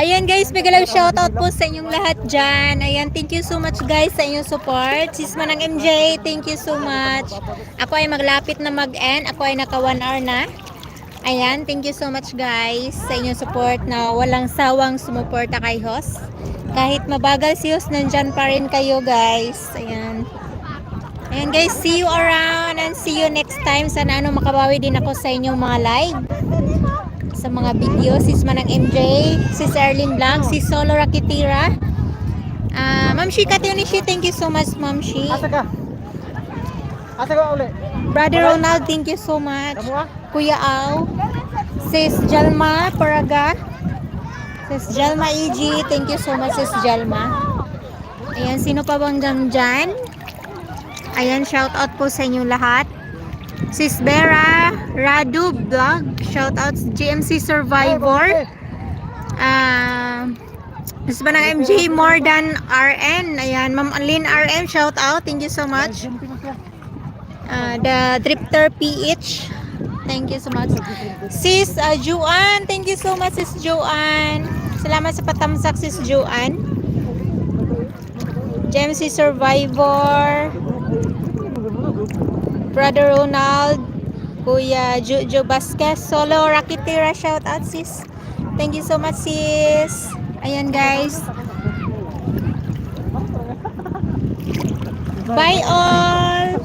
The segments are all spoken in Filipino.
Ayan guys, big love shoutout po sa inyong lahat dyan. Ayan, thank you so much guys sa inyong support. Sis Manang MJ, thank you so much. Ako ay maglapit na mag-end. Ako ay naka 1 hour na. Ayan, thank you so much guys sa inyong support na walang sawang sumuporta kay host. Kahit mabagal si host, nandyan pa rin kayo guys. Ayan. Ayan guys, see you around and see you next time. Sana makabawi din ako sa inyong mga live. Sa mga video, sis Manang MJ, sis Erlyn Blanc, sis Solo Rakitira. Ma'am Shi Kationishi, thank you so much, Ma'am Shi. Asa ka? Asa ka uli? Brother Ronald, thank you so much. Kuya Au, sis Jalma Paraga, sis Jalma EG, thank you so much, sis Jalma. Ayan, sino pa bang dyan? Ayan, shout out po sa inyong lahat. Sis Vera, Radu Vlog, shout out GMC Survivor. Sis Manang MJ, More Than RN. Ayan, Ma'am Lynn RM, shout out, thank you so much. The Drifter PH, thank you so much. Sis Juan, thank you so much, Sis Juan. Salamat sa patamsak, Sis Juan. GMC Survivor, Brother Ronald, Kuya Jojo Vasquez, Solo Rakitira, shout out sis. Thank you so much sis. Ayan guys. Bye all.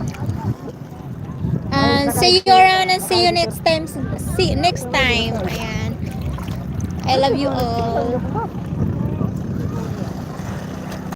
And see you around and see you next time. See you next time. Ayan. I love you all.